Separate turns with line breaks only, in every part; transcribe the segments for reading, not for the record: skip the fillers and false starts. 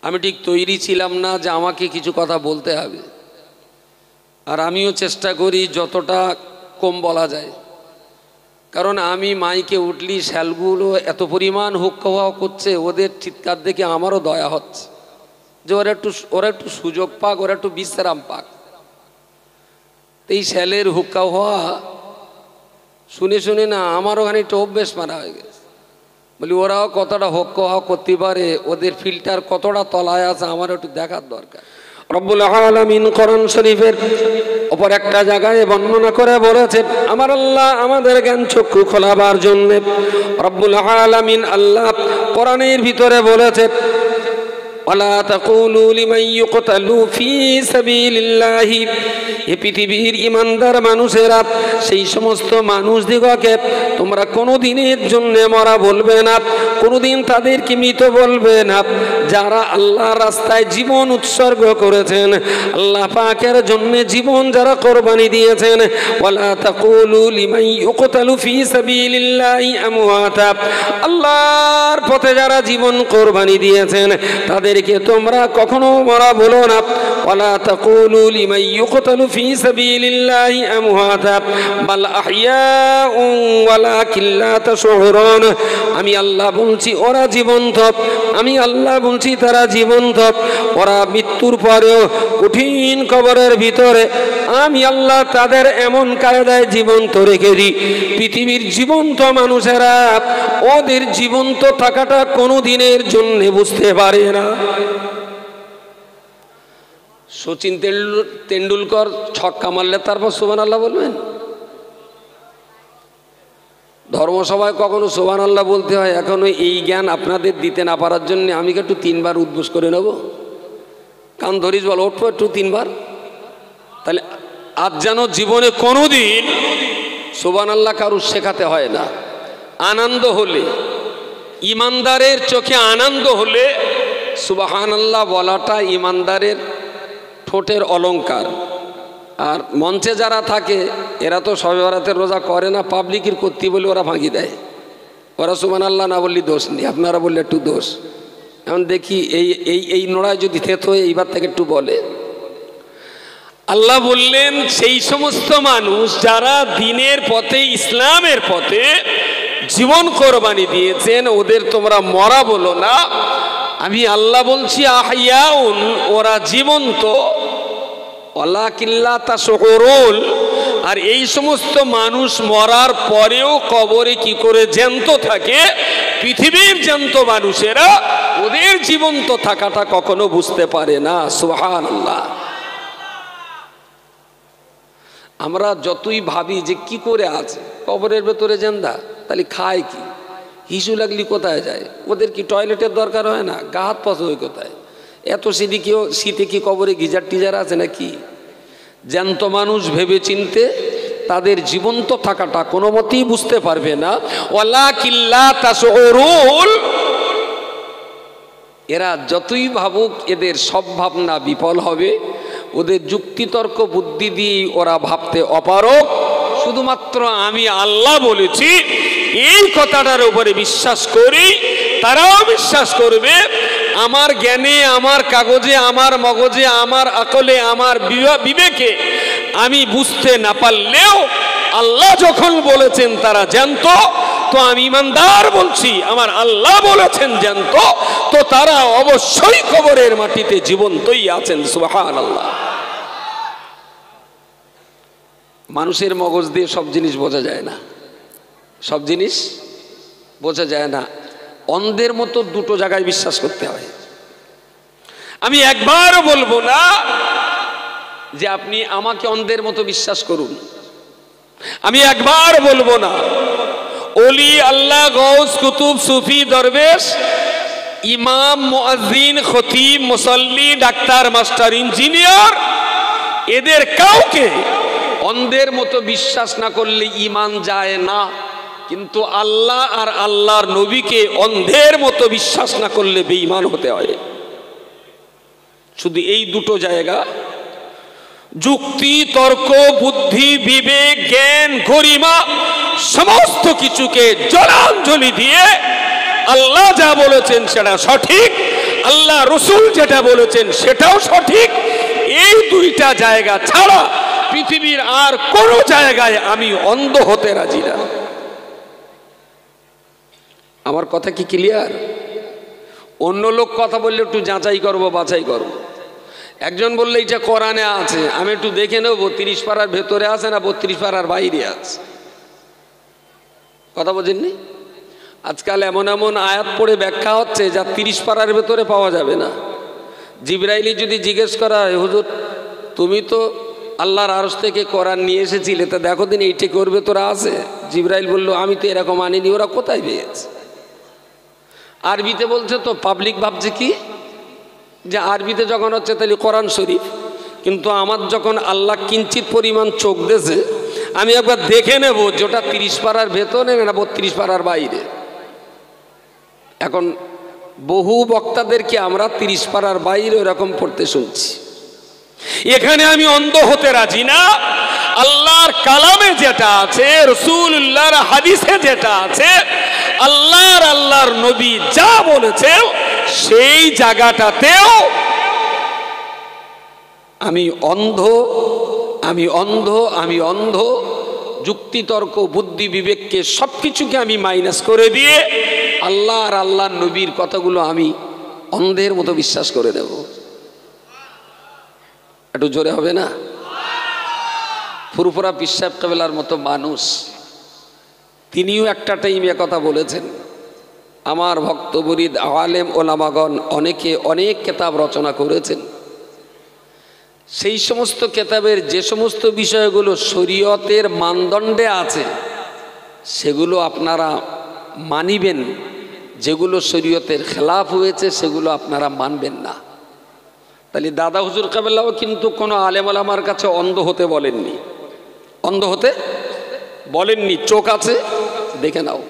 আমি ঠিক তৈরি ছিলাম না যে আমাকে কিছু কথা বলতে হবে, আর আমিও চেষ্টা করি যতটা কম বলা যায়, কারণ আমি মাইকে উঠলি শ্যালগুলো এত পরিমাণ হুক্কা করছে, ওদের চিৎকার দেখে আমারও দয়া হচ্ছে যে ওরা একটু সুযোগ পাক, ওরা একটু বিশ্রাম পাক। এই শ্যালের হুক্কা হওয়া শুনে শুনে না আমার ওখানে একটু অভ্যেস মারা হয়ে গেছে। বলি ওরাও কতটা হুক্কা হওয়া করতে পারে, ওদের ফিল্টার কতটা তলায় আছে আমার একটু দেখার দরকার। রব্বুল আলামিন কোরআন শরীফের অপর একটা জায়গায় বর্ণনা করে বলেছেন, আমার আল্লাহ আমাদের জ্ঞান চক্ষু খোলাবার জন্য রব্বুল আলামিন আল্লাহ কোরআনের ভিতরে বলেছেন, ওয়ালা তাকুলু লিমান ইউকতালু ফি সাবিলিল্লাহি, এই পৃথিবীর ইমানদার মানুষেরা সেই সমস্ত মানুষদিগকে তোমরা কোনো দিনের জন্য মরা বলবে না, কোনোদিন তাদেরকে মৃত বলবে না, যারা আল্লাহর রাস্তায় জীবন উৎসর্গ করেছেন, আল্লাহ পাকের জন্য জীবন যারা কোরবানি দিয়েছেন। ওয়ালা তাকুলু লিমান ইউকতালু ফি সাবিলিল্লাহি আমওয়াতা, আল্লাহর পথে যারা জীবন কোরবানি দিয়েছেন তাদেরকে তোমরা কখনো মরা বলো না। ওয়ালা তাকুলু লিমান ইউকতালু ফি সাবিলিল্লাহি আমওয়াতা বাল আহইয়াউ ওয়ালাকিন লা তাশউরুন, আমি আল্লাহ বলছি ওরা জীবন্ত, আমি আল্লাহ বলছি তারা জীবন্ত, ওরা মৃত্যুর পরেও কঠিন কবরের ভিতরে আমি আল্লাহ তাদের এমন কায়দায় জীবন্ত রেখে দিই, পৃথিবীর জীবন্ত মানুষেরা ওদের জীবন্ত থাকাটা কোনো দিনের জন্য বুঝতে পারে না। সচিন তেন্ডুলকর ছক্কা মারলে তারপর সুবহানাল্লাহ বলবেন? ধর্মসভায় কখনো সুবহানাল্লাহ বলতে হয়? এখনো এই জ্ঞান আপনাদের দিতে না পারার জন্য আমি একটু 3 বার উদ্বোস করে নেব। কান ধরিস বল ওঠো একটু 3 বার। তাহলে আজ যেন জীবনে কোনোদিন সুবহানাল্লাহ কারুর শেখাতে হয় না। আনন্দ হলে, ইমানদারের চোখে আনন্দ হলে সুবহানাল্লাহ বলাটা ইমানদারের ঠোঁটের অলংকার। আর মঞ্চে যারা থাকে এরা তো শবে বরাতের রোজা করে না, পাবলিকের করতে বলে ওরা ভাঙি দেয়। ওরা সুবহানাল্লাহ না বললে দোষ নেই, আপনারা বললে একটু দোষ। এখন দেখি এই নোড়ায় যদি থেত হয়ে এইবার থেকে একটু বলে। আল্লাহ বললেন সেই সমস্ত মানুষ যারা দিনের পথে, ইসলামের পথে জীবন কোরবানি দিয়েছেন ওদের তোমরা মরা বলো না, আমি আল্লাহ বলছি আহইয়াউন, ওরা জীবন্ত, ওয়ালাকিন লা তাশউরুন, আর এই সমস্ত মানুষ মরার পরেও কবরে কি করে জ্যান্ত থাকে, পৃথিবীর জ্যান্ত মানুষেরা ওদের জীবন্ত থাকাটা কখনো বুঝতে পারে না। সুবহানাল্লাহ। আমরা যতই ভাবি যে কি করে আছে কবরের ভেতরে জিন্দা, তাহলে খায় কি, হিসু লাগলি কোথায় যায়, ওদের কি টয়লেটের দরকার হয় না, গা হাত পাস হয় কোথায়, এত শীতে কি কবরে গিজার টিজার আছে নাকি? জ্যান্ত মানুষ ভেবে চিনতে তাদের জীবন্ত থাকাটা কোনো মতেই বুঝতে পারবে না। ওয়ালাকিন লা তাশউরুন, এরা যতই ভাবুক এদের সব ভাবনা বিফল হবে, ওদের যুক্তিতর্ক বুদ্ধি দিয়ে ওরা ভাবতে অপারগ। শুধুমাত্র আমি আল্লাহ বলেছি এই কথাটার উপরে বিশ্বাস করি, তারাও বিশ্বাস করবে। আমার জ্ঞানে, আমার কাগজে, আমার মগজে, আমার আকলে, আমার বিবেকে আমি বুঝতে না পারলেও আল্লাহ যখন বলেছেন তারা জ্যান্ত, তো আমি ইমানদার বলছি আমার আল্লাহ বলেছেন জ্যান্ত, তো তারা অবশ্যই কবরের মাটিতে জীবন্তই আছেন। সুবহানাল্লাহ। মানুষের মগজ দিয়ে সব জিনিস বোঝা যায় না, সব জিনিস বোঝা যায় না। অন্ধের মতো দুটো জায়গায় বিশ্বাস করতে হয়। আমি একবারও বলবো না যে আপনি আমাকে অন্ধের মতো বিশ্বাস করুন, আমি একবার বলবো না ওলি, আল্লাহ, গৌস, কুতুব, সুফি, দরবেশ, ইমাম, মুয়াজ্জিন, খতিব, মুসল্লি, ডাক্তার, মাস্টার, ইঞ্জিনিয়ার, এদের কাউকে অন্ধের মতো বিশ্বাস না করলে ঈমান যায় না। কিন্তু আল্লাহ আর আল্লাহর নবীকে অন্ধের মতো বিশ্বাস না করলে বেঈমান হতে হয়। শুধু এই দুটো জায়গা, যুক্তি, তর্ক, বুদ্ধি, বিবেক, জ্ঞান, গরিমা সমস্ত কিছুকে জলাঞ্জলি দিয়ে আল্লাহ যা বলেছেন সেটা সঠিক,
আল্লাহ রসুল যেটা বলেছেন সেটাও সঠিক। এই দুইটা জায়গা ছাড়া পৃথিবীর আর কোনো জায়গায় আমি অন্ধ হতে রাজি না।
আমার কথা কি ক্লিয়ার? অন্য লোক কথা বললে একটু যাচাই করব, বাছাই করব। একজন বললে এটা কোরআনে আছে, আমি একটু দেখে নেব 30 পারার ভেতরে আছে না 32 পারার বাইরে আছে। কথা বোঝেননি? আজকাল এমন এমন আয়াত পড়ে ব্যাখ্যা হচ্ছে যা 30 পারার ভেতরে পাওয়া যাবে না। জিবরাইলি যদি জিজ্ঞেস করা হয়, হুজুর তুমি তো আল্লাহর আরশ থেকে কোরআন নিয়ে এসেছিলে, তা দেখো দিন এইটা করবে তোরা আছে? জিবরাইল বলল আমি তো এরকম আনিনি, ওরা কোথায় পেয়েছে? আরবিতে বলছে তো পাবলিক ভাবছে কি যে আরবিতে যখন হচ্ছে তাহলে কোরআন শরীফ, কিন্তু আমার যখন আল্লাহ কিঞ্চিত পরিমাণ চোখ দিয়েছে, আমি একবার দেখে নেব যেটা 30 পারার ভেতরে না 32 পারার বাইরে। এখন বহু বক্তাদেরকে আমরা 30 পারার বাইরে এরকম পড়তে শুনছি।
এখানে আমি অন্ধ হতে রাজি না। আল্লাহর কালামে যেটা আছে, রাসূলুল্লাহর হাদিসে যেটা আছে, আল্লাহর নবী যা বলেছে সেই জায়গাটাতেও
আমি অন্ধ, আমি অন্ধ, আমি অন্ধ। যুক্তিতর্ক বুদ্ধি বিবেককে সব কিছুকে আমি মাইনাস করে দিয়ে আল্লাহর নবীর কথাগুলো আমি অন্ধের মতো বিশ্বাস করে দেব। একটু জোরে হবে না? ফুরফুরা পীর সাহেব কেবলার মতো মানুষ, তিনিও একটা টাইমে কথা বলেছেন। আমার ভক্ত মুরিদ আলেম ওলামাগণ অনেকে অনেক কিতাব রচনা করেছেন। সেই সমস্ত কিতাবের যে সমস্ত বিষয়গুলো শরীয়তের মানদণ্ডে আছে সেগুলো আপনারা মানিবেন, যেগুলো শরীয়তের খেলাফ হয়েছে সেগুলো আপনারা মানবেন না। তাহলে দাদা হুজুর কেবলাও কিন্তু কোনো আলেম ওলামার কাছে অন্ধ হতে বলেননি, অন্ধ হতে বলেননি। চোখ আছে, দেখে নাও।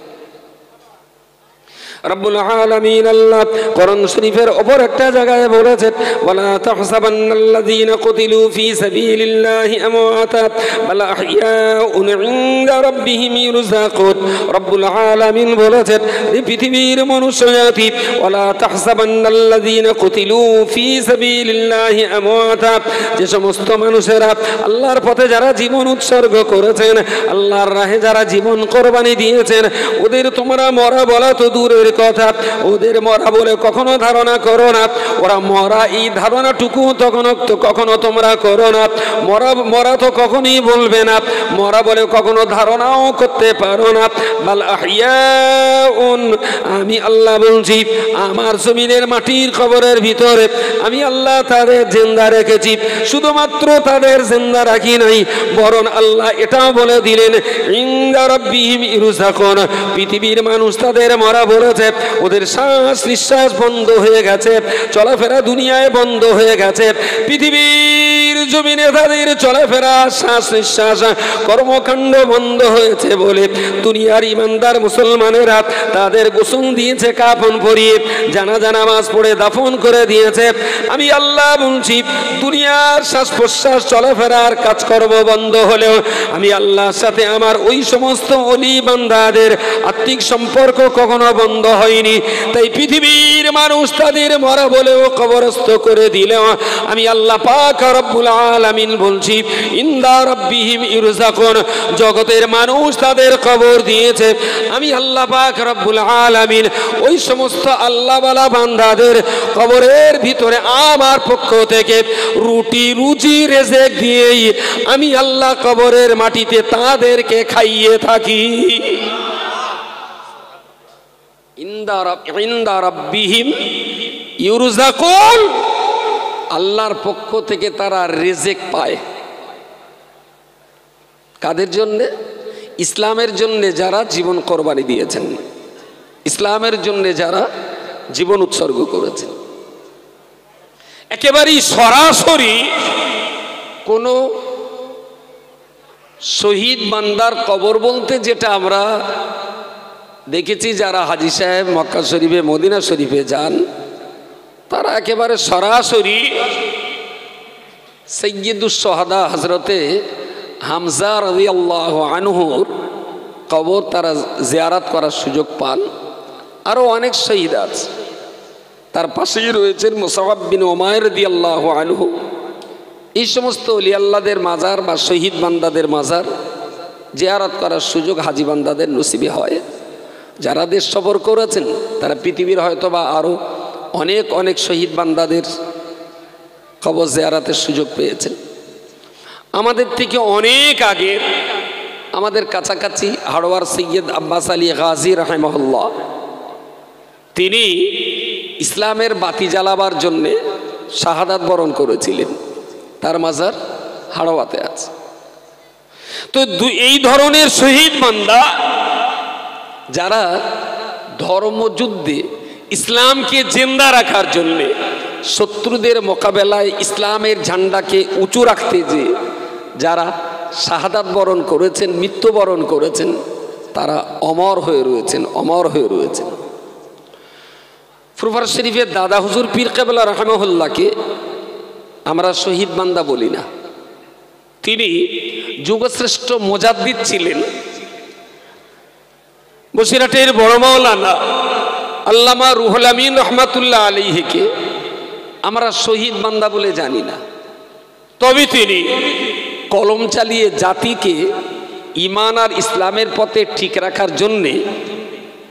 রব্বুল আলামিন আল্লাহ কোরআন শরীফের ওপর একটা জায়গায় বলেছেন, ওয়ালা তাহসাবান্নাল্লাযীনা কুতিলু ফী সাবিলিল্লাহি আমওয়াতা বাল আহইয়াউন ইনদা রাব্বিহিম ইরযাকুন। রব্বুল আলামিন বলেছেন, এই পৃথিবীর মনুষ্য জাতি, ওয়ালা তাহসাবান্নাল্লাযীনা কুতিলু ফী সাবিলিল্লাহি আমওয়াতা, যে সমস্ত মানুষেরা আল্লাহর পথে যারা জীবন উৎসর্গ করেছেন, আল্লাহর রাহে যারা জীবন কোরবানি দিয়েছেন, ওদের তোমরা মরা বলা তো দূরের কথা, ওদের মরা বলে কখনো ধারণা করো না। ওরা মরা এই ধারণাটুকু কখনো তোমরা করো না। মরা তো কখনোই বলবে না, মরা বলে কখনো ধারণাও করতে পারো না। বাল আহইয়াউন, আমি আল্লাহ বলছি, আমার জমিনের মাটির কবরের ভিতরে আমি আল্লাহ তাদের জিন্দা রেখেছি। শুধুমাত্র তাদের জিন্দা রাখি নাই, বরং আল্লাহ এটাও বলে দিলেন, ইনদা রাব্বিহিম ইরযাকুন। পৃথিবীর মানুষ তাদের মরা বলেছে, ওদের শ্বাস নিঃশ্বাস বন্ধ হয়ে গেছে, চলাফেরা দুনিয়ায় বন্ধ হয়ে গেছে। পৃথিবীর জমিনে তাদের চলাফেরা, শ্বাস নিঃশ্বাস, কর্মকাণ্ড বন্ধ হয়েছে বলে দুনিয়ার ইমানদার মুসলমানেরা তাদের গোসল দিয়েছে, কাফন পরিয়ে জানাজা নামাজ পড়ে দাফন করে দিয়েছে। আমি আল্লাহ বলছি, দুনিয়ার শ্বাস প্রশ্বাস চলাফেরার কাজকর্ম বন্ধ হলেও আমি আল্লাহর সাথে আমার ওই সমস্ত ওলি বান্দাদের আত্মিক সম্পর্ক কখনো বন্ধ হয়নি। তাই পৃথিবীর মানুষ তাদের মরা বলেও কবরস্থ করে দিলেও আমি আল্লাহ পাক রব্বুল আলামিন বলছি, ইনদা রাব্বিহিম ইরযাকুন। জগতের মানুষ তাদের কবর দিয়েছে, আমি আল্লাহ পাক রব্বুল আলামিন ওই সমস্ত আল্লাহওয়ালা বান্দাদের কবরের ভিতরে আমার পক্ষ থেকে রুটি রুজি রেজেক দিয়েই আমি আল্লাহ কবরের মাটিতে তাদেরকে খাইয়ে থাকি। ইনদা রাব্বিহিম ইরযাকুন, আল্লাহর পক্ষ থেকে তারা রিজিক পায়। কাদের জন্যে? ইসলামের জন্যে যারা জীবন কোরবানি দিয়েছেন, ইসলামের জন্যে যারা জীবন উৎসর্গ করেছেন।
একেবারেই সরাসরি
কোনো শহীদ বান্দার কবর বলতে যেটা আমরা দেখেছি, যারা হাজী সাহেব মক্কা শরীফে মদিনা শরীফে যান, তারা একেবারে সরাসরি সৈয়দুস শুহাদা হযরতে হামজা রাদিয়াল্লাহু আনহুর কবর তারা জিয়ারত করার সুযোগ পান। আরও অনেক শহীদ আছে, তার পাশেই রয়েছেন মুসাআব বিন উমাইর রাদিয়াল্লাহু আনহু। এই সমস্ত ওলি আল্লাহদের মাজার বা শহীদ বান্দাদের মাজার জিয়ারত করার সুযোগ হাজি বান্দাদের নসিবে হয়। যারা দেশ সফর করেছেন তারা পৃথিবীর হয়তো বা আরও অনেক অনেক শহীদ বান্দাদের কবর জিয়ারতের সুযোগ পেয়েছেন। আমাদের থেকে অনেক আগে আমাদের কাছাকাছি হাড়োয়ার সৈয়দ আব্বাস আলী গাজী রাহিমাহুল্লাহ, তিনি ইসলামের বাতি জ্বালাবার জন্যে শাহাদাত বরণ করেছিলেন। তার মাজার হাড়োয়াতে আছে। তো এই ধরনের শহীদ বান্দা যারা ধর্মযুদ্ধে ইসলামকে জিন্দা রাখার জন্যে শত্রুদের মোকাবেলায় ইসলামের ঝান্ডাকে উঁচু রাখতে যে যারা শাহাদাত বরণ করেছেন, মৃত্যুবরণ করেছেন, তারা অমর হয়ে রয়েছেন, অমর হয়ে রয়েছেন। ফুরফুরা শরীফের দাদা হুজুর পীর কেবলা রাহিমাহুল্লাহকে আমরা শহীদ বান্দা বলি না। তিনি যুগশ্রেষ্ঠ মুজাদ্দিদ ছিলেন। বসিরহাটের বড় মাওলানা আল্লামা রুহুল আমিন রহমাতুল্লাহ আলাইহিকে আমরা শহীদ বান্দা বলে জানি না। তবে তিনি কলম চালিয়ে জাতিকে ঈমান আর ইসলামের পথে ঠিক রাখার জন্যে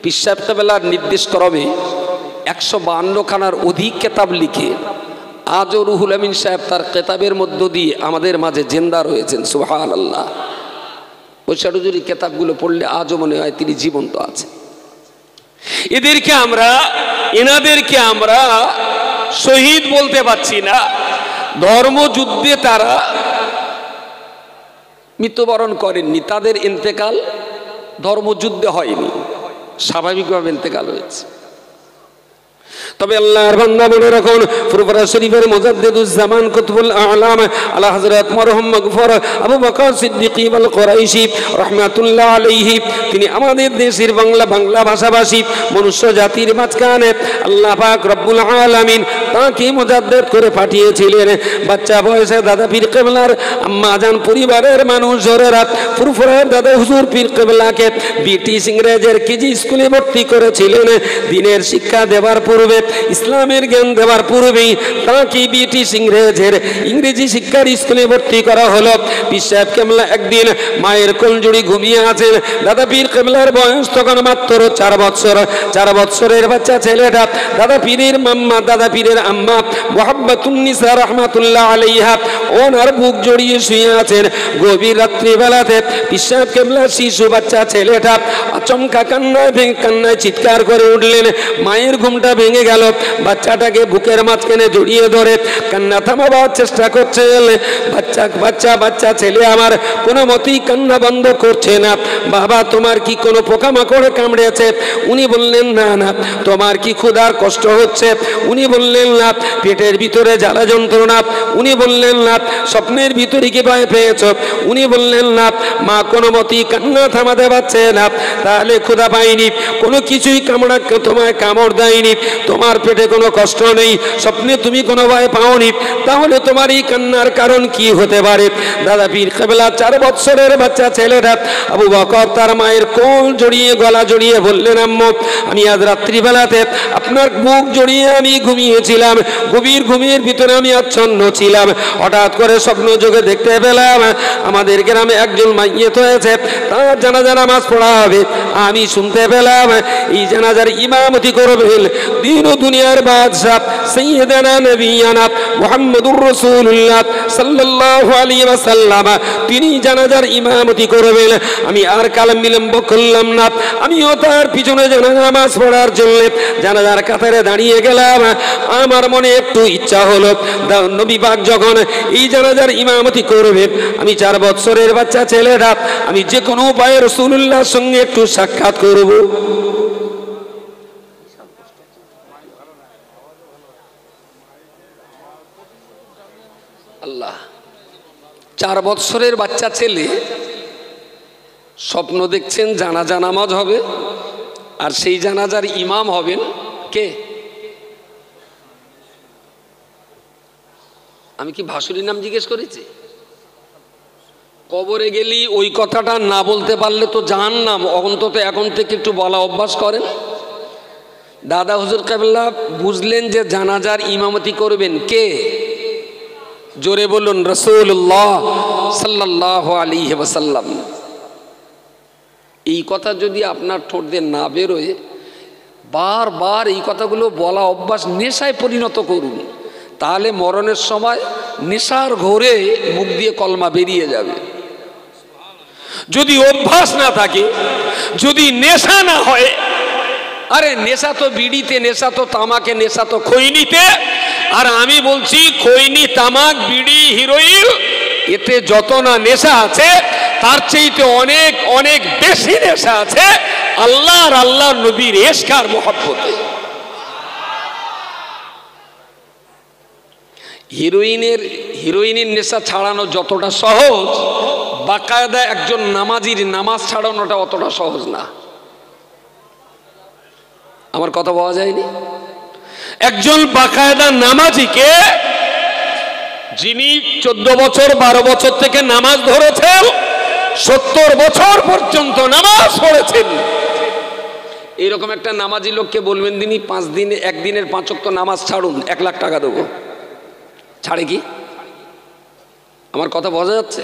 পীর সাহেব কেবলার নির্দেশ ক্রমে 152 খানার অধিক কেতাব লিখে আজও রুহুল আমিন সাহেব তার কেতাবের মধ্য দিয়ে আমাদের মাঝে জিন্দা রয়েছেন। সুবহানাল্লাহ। ওই ষাটজুরি কেতাবগুলো পড়লে আজও মনে হয় তিনি জীবন্ত আছেন। এনাদেরকে আমরা শহীদ বলতে পারছি না। ধর্মযুদ্ধে তারা মৃত্যুবরণ করেননি, তাদের ইন্তেকাল ধর্মযুদ্ধে হয়নি, স্বাভাবিকভাবে ইন্তেকাল হয়েছে। তবে আল্লাহর বান্দা মনে রাখুন, ফুরফুরা শরীফের মুজাদ্দিদুজ্জামান কুতুবুল আলাম আলা হযরত মরহুম মাগফুর আবু বকর সিদ্দিক ওয়াল কুরাইশি রাহমাতুল্লাহ আলাইহি, তিনি আমাদের দেশের বাংলা ভাষাভাষী মনুষ্য জাতির মাঝখানে আল্লাহ পাক রব্বুল আলামিন তাকে মুজাদ্দিদ করে পাঠিয়েছিলেন। বাচ্চা বয়সে দাদা পীর কেবলার আম্মা জান পরিবারের মানুষজনেরা ফুরফুরার দাদা হুজুর পীর কেবলাকে ব্রিটিশ ইংরেজের কেজি স্কুলে ভর্তি করেছিলেন। দিনের শিক্ষা দেওয়ার পূর্বে, ইসলামের জ্ঞান দেওয়ার পূর্বেই তাকে ব্রিটিশ ইংরেজের ইংরেজি শিক্ষার স্কুলে ভর্তি করা হলো। পীর সাহেব কেবলা একদিন মায়ের কোলজুড়ি ঘুমিয়ে আছেন। দাদা পীর কেবলার বয়স তখন মাত্র 4 বছর। 4 বছরের বাচ্চা ছেলেটা দাদা পীরের মাম্মা, দাদা পীরের আম্মা মুহাব্বাতুন্নিসা রাহমাতুল্লাহ আলাইহা ওনার বুক জড়িয়ে শুয়ে আছেন। গভীর রাত্রিবেলাতে পীর সাহেব কেবলা শিশু বাচ্চা ছেলেটা আচমকা কান্নায় চিৎকার করে উঠলেন। মায়ের ঘুমটা ভেঙে গেল। বাচ্চাটাকে বুকের মাঝখানে জড়িয়ে ধরে কান্না থামাবার চেষ্টা করছে। বাচ্চা ছেলে আমার কোনো মতেই কান্না বন্ধ করছে না। বাবা, তোমার কি কোনো পোকামাকড়ে কামড়েছে? উনি বললেন না। তোমার কি ক্ষুধার কষ্ট হচ্ছে? উনি বললেন না। পেটের ভিতরে জ্বালা যন্ত্রণা? উনি বললেন না। স্বপ্নের ভিতরে কি ভয় পেয়েছ? উনি বললেন না। মা কোনো মতেই কান্না থামাতে পারছে না। তাহলে ক্ষুধা পাইনি, কোনো কিছুই তোমায় কামড় দেয়নি, তোমার পেটে কোনো কষ্ট নেই, স্বপ্নে তুমি কোনো ভয় পাওনি, তাহলে তোমার এই কান্নার কারণ কি হতে পারে? দাদা পীর কেবলা 4 বছরের বাচ্চা ছেলেটা আবু বকর তার মায়ের কোল জড়িয়ে গলা জড়িয়ে বললেন, আম্মু, আমি আজ রাত্রিবেলাতে আপনার বুক জড়িয়ে আমি ঘুমিয়েছিলাম। গভীর ঘুমের ভিতরে আমি আচ্ছন্ন ছিলাম। হঠাৎ করে স্বপ্ন যোগে দেখতে পেলাম আমাদের গ্রামে একজন মাইয়িত হয়েছে, তার জানাজা নামাজ পড়া হবে। আমি শুনতে পেলাম এই জানাজার ইমামতি করবেন দিন ও দুনিয়ার বাদশা সাইয়্যিদানা নবিয়ানা মুহাম্মদুর রাসূলুল্লাহ সাল্লাল্লাহু আলাইহি ওয়াসাল্লাম, তিনি জানাজার ইমামতি করবেন। আমি আর কালাম বিলম্ব করলাম না, আমিও তার পিছনে জানাজা নামাজ পড়ার জন্য জানাজার কাতারে দাঁড়িয়ে গেলাম। আমার মনে একটু ইচ্ছা হলো, নবী পাক যখন এই জানাজার ইমামতি করবে, আমি 4 বছরের বাচ্চা ছেলেটা আমি যে কোনো উপায়ে রাসূলুল্লাহর সঙ্গে একটু সাক্ষাৎ করব। আল্লাহ, 4 বছরের বাচ্চা ছেলে স্বপ্ন দেখছেন জানাজা নামাজ হবে, আর সেই জানাজার ইমাম হবেন কে? আমি কি ভাসুরির নাম জিজ্ঞেস করেছি? কবরে গেলি ওই কথাটা না বলতে পারলে তো জাহান্নাম। অন্তত এখন থেকে একটু বলা অভ্যাস করেন। দাদা হুজুর কেবলা বুঝলেন যে জানাজার ইমামতি করবেন কে? জোরে বলুন, রাসূলুল্লাহ সাল্লাল্লাহু আলাইহি ওয়াসাল্লাম। এই কথা যদি আপনার ঠোঁট দিয়ে না বেরোয়, বারবার এই কথাগুলো বলা অভ্যাস, নেশায় পরিণত করুন, তাহলে মরণের সময় নেশার ঘোরে মুখ দিয়ে কলমা বেরিয়ে যাবে।
যদি অভ্যাস না থাকে, যদি নেশা না হয়,
আরে নেশা তো বিড়িতে, নেশা তো তামাকে, নেশা তো
খৈনিতে, আর আমি বলছি খৈনি, তামাক, বিড়ি, হিরোইন, এতে যত না নেশা আছে তার চাইতে অনেক অনেক বেশি নেশা আছে আল্লাহ আর আল্লাহর নবীর ইশক আর মহব্বতে।
হিরোইনের নেশা ছাড়ানো যতটা সহজ, বাকায়দা একজন নামাজির নামাজ ছাড়ানোটা অতটা সহজ না। আমার কথা বলা যায়নি?
একজন বাকায়দা নামাজিকে, যিনি 14 বছর 12 বছর থেকে নামাজ ধরেছেন, 70 বছর পর্যন্ত নামাজ পড়েছেন,
এইরকম একটা নামাজি লোককে বলবেন তিনি 5 দিনে, একদিনের 5 ওয়াক্ত নামাজ ছাড়ুন, 1 লাখ টাকা দেবো, ছাড়ে কি? আমার কথা বোঝা যাচ্ছে?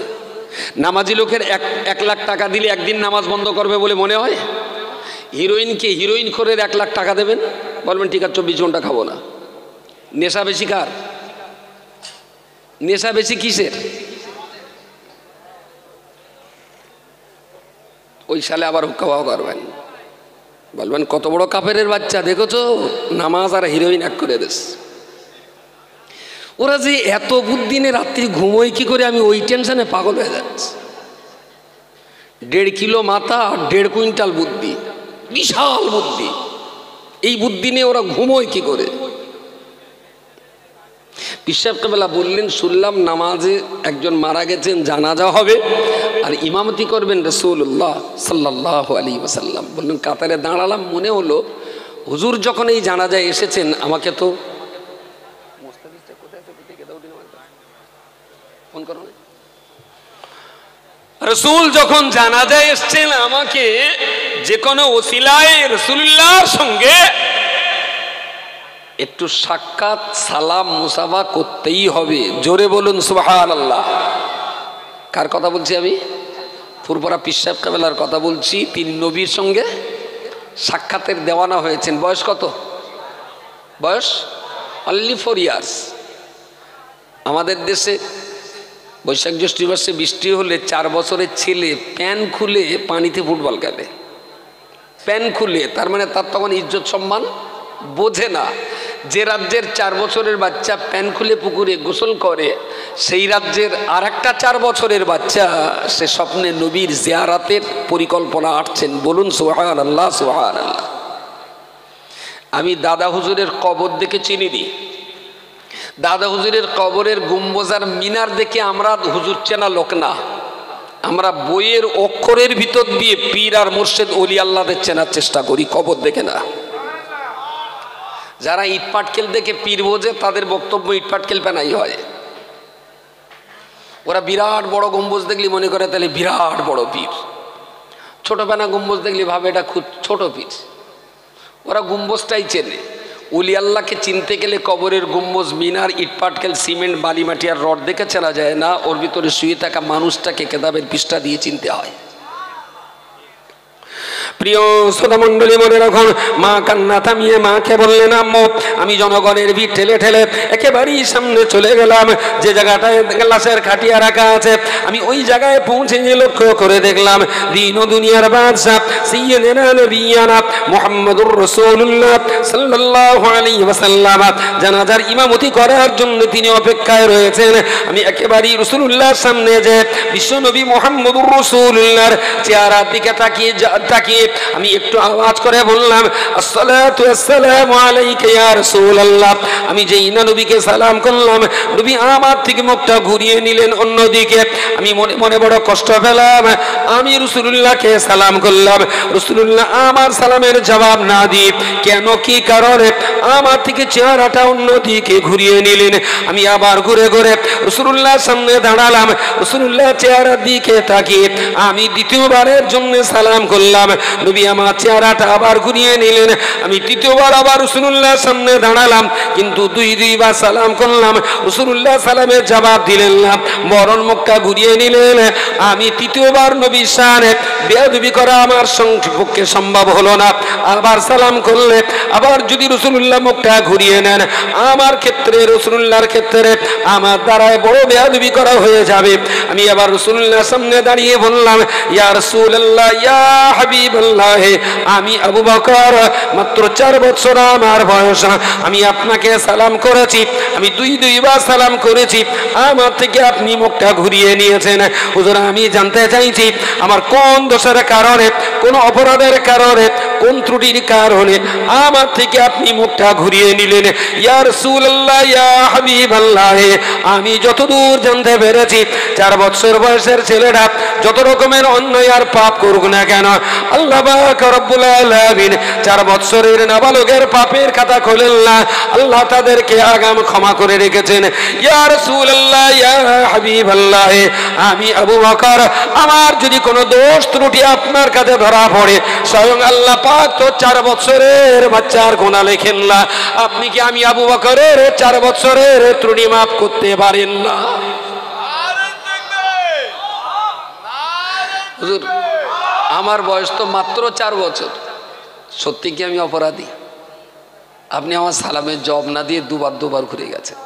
নামাজি লোকের 1 লাখ টাকা দিলে একদিন নামাজ বন্ধ করবে বলে মনে হয়? হিরোইনকে, হিরোইন খোরের 1 লাখ টাকা দেবেন, বলবেন ঠিক আছে 24 ঘন্টা খাবো না। নেশা বেশি কার? নেশা বেশি কিসের? ওই সালে আবার হুক্কা বাবা করবেন, বলবেন কত বড় কাফেরের বাচ্চা, দেখেছো নামাজ আর হিরোইন এক করে দেশ। ওরা যে এত বুদ্ধি নিয়ে রাত্রি ঘুমোয় কি করে, আমি ওই টেনশনে পাগল হয়ে যাচ্ছি। 1.5 কিলো মাথা আর 1.5 কুইন্টাল বুদ্ধি, বিশাল বুদ্ধি। এই বুদ্ধি নিয়ে ওরা ঘুমোয় কি করে? পিসাব কেবলা বললেন, শুনলাম নামাজে একজন মারা গেছেন, জানাজা হবে আর ইমামতি করবেন রাসূলুল্লাহ সাল্লাল্লাহু আলাইহি ওয়াসাল্লাম। বললেন কাতারে দাঁড়ালাম, মনে হলো হুজুর যখন এই জানাজায় এসেছেন, আমাকে তো ফোন করো না,
রাসূল যখন জানাজায় এসেছেন, আমাকে যে কোনো ওসিলায় রাসূলুল্লাহর সঙ্গে
একটু সাক্ষাৎ, সালাম, মুসাফা করতেই হবে। জোরে বলুন সুবহানাল্লাহ। কার কথা বলছি আমি? ফুরফুরা পিসাব কাবেলার কথা বলছি। তিনি নবীর সঙ্গে সাক্ষাতের দেওয়ানা হয়েছেন। বয়স কত? বয়স অনলি 4 ইয়ার্স। আমাদের দেশে বৈশাখ জ্যৈষ্ঠ মাসে বৃষ্টি হলে 4 বছরের ছেলে প্যান খুলে পানিতে ফুটবল খেলে, প্যান খুলে, তার মানে তার তখন ইজ্জত সম্মান বোঝে না। যে রাজ্যের 4 বছরের বাচ্চা প্যান খুলে পুকুরে গোসল করে, সেই রাজ্যের আর একটা 4 বছরের বাচ্চা সে স্বপ্নে নবীর জিয়ারাতের পরিকল্পনা আঁটছেন। বলুন সুবহানাল্লাহ, সুবহানাল্লাহ। আমি দাদা হুজুরের কবর দেখে চিনি নি। দাদা হুজুরের কবরের গম্বুজ আর মিনার দেখে আমরা হুজুর চেনা লোক না। আমরা বইয়ের অক্ষরের ভিতর দিয়ে পীর আর মুর্শিদ ওলি আল্লাহদের চেনার চেষ্টা করি, কবর দেখে না। যারা ইট পাটকেল দেখে পীর বোঝে, তাদের বক্তব্য ইট পাটকেল পেনাই হয়। ওরা বিরাট বড় গম্বুজ দেখলে মনে করে তাহলে বিরাট বড় পীর, ছোট পেনা গম্বুজ দেখলে ভাবে এটা খুব ছোট পীর। ওরা গম্বুজটাই চেনে। ওলি আল্লাহকে চিনতে গেলে কবরের গম্বুজ, মিনার, ইট পাটকেল, সিমেন্ট, বালি, মাটি আর রড দেখে চেনা যায় না। ওর ভিতরে শুয়ে থাকা মানুষটাকে কেতাবের পৃষ্ঠা দিয়ে চিনতে হয়। প্রিয় শ্রোতা মণ্ডলী, মনে রাখুন, মা কান্না থামিয়ে মাকে বললেন, আম্মু আমি জনগণের ভিড় ঠেলে ঠেলে একেবারেই সামনে চলে গেলাম। যে জায়গাটায় গ্লাসের খাটিয়া রাখা আছে, আমি ওই জায়গায় পৌঁছে গিয়ে লক্ষ্য করে দেখলাম দিন ও দুনিয়ার বাদশা সাইয়্যিদুনা নবিয়্যিনা মুহাম্মদুর রাসূলুল্লাহ সাল্লাল্লাহু আলাইহি ওয়াসাল্লাম জানাজার ইমামতি করার জন্য তিনি অপেক্ষায় রয়েছেন। আমি একেবারেই রাসূলুল্লাহর সামনে যে বিশ্ব নবী মুহাম্মদুর রাসূলুল্লাহর চেহারার দিকে তাকিয়ে আমি একটু আওয়াজ করে বললাম, আসসালাতু ওয়াসসালামু আলাইকা ইয়া রাসূলুল্লাহ। আমি যেই না নবীকে সালাম করলাম, নবী আমার থেকে মুখটা ঘুরিয়ে নিলেন অন্যদিকে। আমি
আমি মনে মনে বড় কষ্ট পেলাম। আমি রাসূলুল্লাহকে সালাম করলাম, রাসূলুল্লাহ আমার সালামের জবাব না দিয়ে কেন কি কারণে আমার থেকে চেহারাটা অন্যদিকে ঘুরিয়ে নিলেন। আমি আবার ঘুরে ঘুরে রাসূলুল্লাহর সামনে দাঁড়ালাম, রাসূলুল্লাহ চেহারার দিকে তাকিয়ে আমি দ্বিতীয়বারের জন্য সালাম করলাম। নবী আমার চেহারাটা আবার ঘুরিয়ে নিলেন। আমি তৃতীয়বার আবার রাসূলুল্লাহর সামনে দাঁড়ালাম, কিন্তু দুইবার সালাম করলাম, রাসূলুল্লাহ সালামের জবাব দিলেন না, বরং মুখটা ঘুরিয়ে নিলেন। আমি তৃতীয়বার নবীর সামনে বেয়াদবি করা আমার পক্ষে সম্ভব হলো না। আবার সালাম করলে আবার যদি রাসূলুল্লাহ মুখটা ঘুরিয়ে নেন, আমার ক্ষেত্রে রাসূলুল্লাহর ক্ষেত্রে আমার দ্বারায় বড় বেয়াদবি করা হয়ে যাবে। আমি আবার রাসূলুল্লাহর সামনে দাঁড়িয়ে বললাম, ইয়া রাসূলুল্লাহ, ইয়া হাবিবাল্লাহ, আমি আবু বকর, মাত্র 4 বছর আমার বয়স, আমি আপনাকে সালাম করেছি, আমি দুইবার সালাম করেছি, আমার থেকে আপনি মুখটা ঘুরিয়ে নিয়েছেন। হুজুর, আমি জানতে চাইছি আমার কোন দোষের কারণে, কোন অপরাধের কারণে, কোন ত্রুটির কারণে আমার থেকে আপনি মুখটা ঘুরিয়ে নিলেন। ইয়া রাসূলুল্লাহ, ইয়া হাবিবাল্লাহ, আমি যতদূর জানতে পেরেছি 4 বছর বয়সের ছেলেরা যত রকমের অন্যায় আর পাপ করুক না কেন, আল্লাহ পাক রব্বুল আলামিন 4 বছরের নাবালকের পাপের খাতা খোলেন না, আল্লাহ তাদেরকে আগাম ক্ষমা করে রেখেছেন। ইয়া রাসূলুল্লাহ, ইয়া হাবিবাল্লাহ, আমি আবু বকর, আমার যদি কোনো দোষ ত্রুটি আপনার কাছে ধরা পড়ে, স্বয়ং আল্লাহ পাক তো 4 বছরের বাচ্চার গুনাহ লেখেন না, আপনি কি আমি আবু বকরের 4 বছরের ত্রুটি মাফ করতে পারেন না? হুজুর, আমার বয়স তো মাত্র 4 বছর, সত্যি কি আমি অপরাধী? আপনি আমার সালামের জবাব না দিয়ে দুবার ঘুরে গেছেন।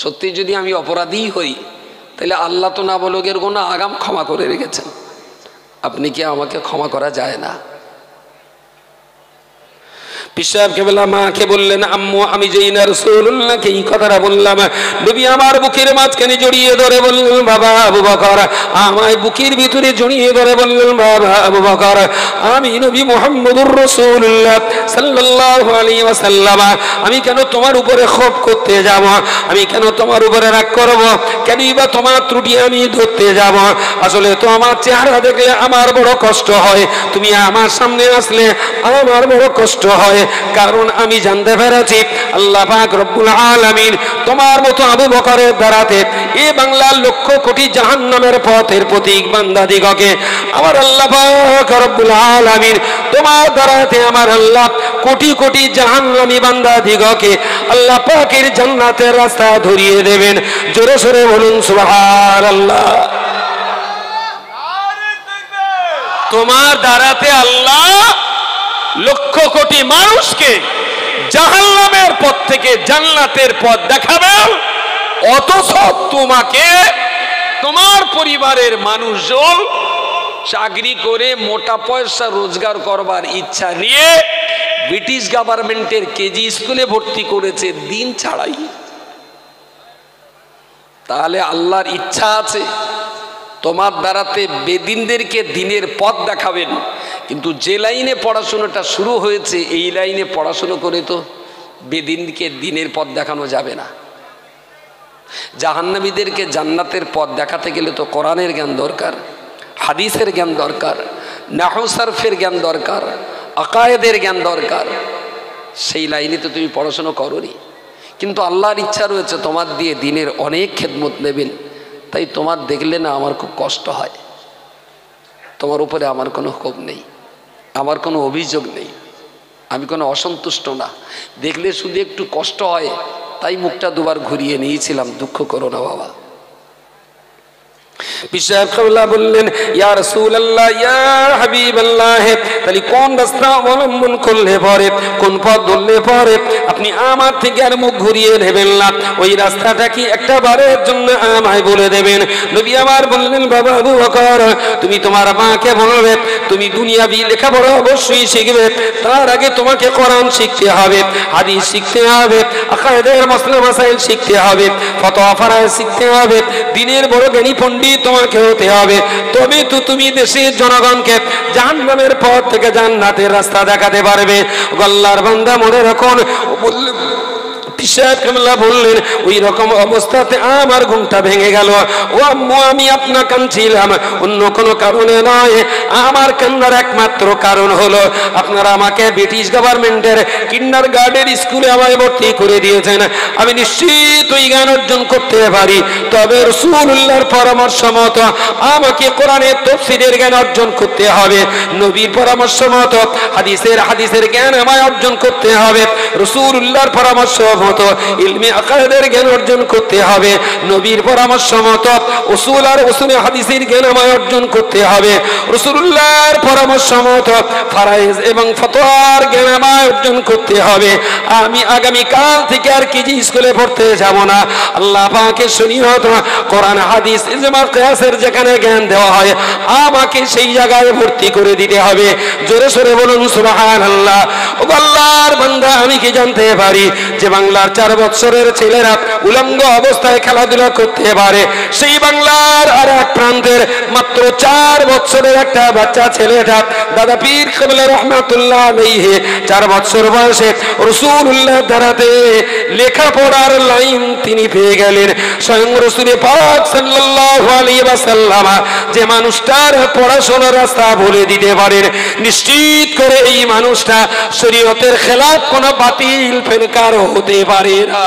সত্যি যদি আমি অপরাধী হই, তাহলে আল্লাহ তো নাবালকের গুনাহ আগাম ক্ষমা করে রেখেছেন, আপনি কি আমাকে ক্ষমা করা যায় না? পিসাব কেবলা মাকে বললেন, আম্মু, আমি যেই না রাসূলুল্লাহকে এই কথাটা বললাম, নবী আমার বুকের মাঝখানে জড়িয়ে ধরে বললেন, বাবা আবু বকর, আমায় বুকের ভিতরে জড়িয়ে ধরে বললেন, বাবা আবু বকর, আমি নবী মুহাম্মদুর রাসূলুল্লাহ সাল্লাল্লাহু আলাইহি ওয়াসাল্লাম, আমি কেন তোমার উপরে ক্ষোভ করতে যাব? আমি কেন তোমার উপরে রাগ করব? কেনই বা তোমার ত্রুটি আমি ধরতে যাব? আসলে তো আমার চেহারা দেখলে আমার বড় কষ্ট হয়, তুমি আমার সামনে আসলে আমার বড় কষ্ট হয়, কারণ আমি জানতে পেরেছি আল্লাহ পাক রব্বুল আলামিন তোমার মতো আবু বকরের দ্বারাতে এই বাংলার লক্ষ কোটি জাহান্নামের পথের প্রতীক বান্দাদিগকে আমার আল্লাহ পাক রব্বুল আলামিন তোমার দ্বারাতে আমার আল্লাহ কোটি কোটি জাহান্নামী বান্দাদিগকে আল্লাহ পাকের জান্নাতের রাস্তা ধরিয়ে দেবেন। জোরে সোরে বলুন সুবহানাল্লাহ। তোমার দ্বারাতে আল্লাহ লক্ষ কোটি মানুষকে জাহান্নামের পথ থেকে জান্নাতের পথ দেখাবেন, অথচ তোমাকে তোমার পরিবারের মানুষজন চাকরি করে মোটা পয়সা রোজগার করবার ইচ্ছা নিয়ে ব্রিটিশ গভর্নমেন্টের কেজি স্কুলে ভর্তি করেছে দিন ছাড়াই। তাহলে আল্লাহর ইচ্ছা আছে তোমার দ্বারাতে বেদিনদেরকে দিনের পথ দেখাবেন, কিন্তু যে লাইনে পড়াশোনাটা শুরু হয়েছে এই লাইনে পড়াশোনা করে তো বেদিনকে দিনের পথ দেখানো যাবে না। জাহান্নামীদেরকে জান্নাতের পথ দেখাতে গেলে তো কোরআনের জ্ঞান দরকার, হাদিসের জ্ঞান দরকার, নাহু সারফের জ্ঞান দরকার, আকায়েদের জ্ঞান দরকার। সেই লাইনে তো তুমি পড়াশোনা করোনি, কিন্তু আল্লাহর ইচ্ছা রয়েছে তোমার দিয়ে দিনের অনেক খেদমত নেবেন। তাই তোমার দেখলে না আমার খুব কষ্ট হয়, তোমার উপরে আমার কোনো ক্ষোভ নেই, আমার কোনো অভিযোগ নেই, আমি কোনো অসন্তুষ্ট না, দেখলে শুধু একটু কষ্ট হয়, তাই মুখটা দুবার ঘুরিয়ে নিয়েছিলাম। দুঃখ করো না বাবা। পিসাব কেবলা বললেন, ইয়া রাসূলুল্লাহ, ইয়া হাবিবাল্লাহ, তাহলে কোন রাস্তা অবলম্বন করলে পরে, কোন পথ ধরলে পরে আপনি আমার থেকে আর মুখ ঘুরিয়ে নেবেন না? ওই রাস্তাটা কি একটা বারের জন্য আমায় বলে দেবেন? নবী আমার বললেন, বাবা আবু বকর, তুমি তোমার মাকে বলবে তুমি দুনিয়াবি লেখাপড়া অবশ্যই শিখবে, তার আগে তোমাকে কোরআন শিখতে হবে, হাদিস শিখতে হবে, আকায়েদের মাসলা মাসাইল শিখতে হবে, ফতোয়া ফারায়েজ শিখতে হবে, দিনের বড় জ্ঞানী পণ্ডিত তোমাকে হতে হবে, তবে তো তুমি দেশের জনগণকে জাহান্নামের পথ থেকে জান্নাতের রাস্তা দেখাতে পারবে। আল্লাহর বান্দা মনে রাখুন, মুফতি সাহেব কেবলা বললেন, ওই রকম অবস্থাতে আমার ঘুমটা ভেঙে গেল। ও আম্মু, আমি আপনার কাঁদছিলাম অন্য কোনো কারণে নয়। আমার কান্নার একমাত্র কারণ হলো আপনারা আমাকে ব্রিটিশ গভর্নমেন্টের কিন্ডারগার্টেন স্কুলে আমায় ভর্তি করে দিয়েছেন। আমি নিশ্চিত ওই জ্ঞান অর্জন করতে পারি, তবে রাসূলুল্লাহর পরামর্শ মতো আমাকে কোরআনের তাফসীরের জ্ঞান অর্জন করতে হবে, নবীর পরামর্শ মতো হাদিসের জ্ঞান আমায় অর্জন করতে হবে, রাসূলুল্লাহর পরামর্শ মতো ইলমে আকায়েদের জ্ঞান অর্জন করতে হবে, নবীর পরামর্শ মতো উসুল আর উসুলে হাদিসের জ্ঞান আমায় অর্জন করতে হবে, রাসূলুল্লাহর পরামর্শ মতো ফরায়েজ এবং ফতোয়ার জ্ঞান আমায় অর্জন করতে হবে। আমি আগামী কাল থেকে আর কেজি স্কুলে পড়তে যাব না। আল্লাহ পাকের শরীয়ত, কোরআন, হাদিস, ইজমা, কিয়াসের যেখানে জ্ঞান দেওয়া হয় আমাকে সেই জায়গায় ভর্তি করে দিতে হবে। জোরে সোরে বলুন সুবহানাল্লাহ। ও আল্লাহর বান্দা, আমি কি জানতে পারি যে বাংলার 4 বছরের ছেলেরা উলঙ্গ অবস্থায় খেলাধুলা করতে পারে, সেই বাংলার আর এক প্রান্তের মাত্র 4 বছরের একটা বাচ্চা ছেলেটা দাদা পীর কেবলা রহমাতুল্লাহ আলাইহি 4 বছর বয়সে রাসূলুল্লাহ দ্বারাতে লেখাপড়ার লাইন তিনি পেয়ে গেলেন। স্বয়ং রাসূল পাক সাল্লাল্লাহু আলাইহি ওয়াসাল্লাম যে মানুষটার পড়াশোনার রাস্তা বলে দিতে পারেন, নিশ্চিত করে এই মানুষটা শরীয়তের খেলাফ কোনো বাতিল ফেরকার হতে পারে না।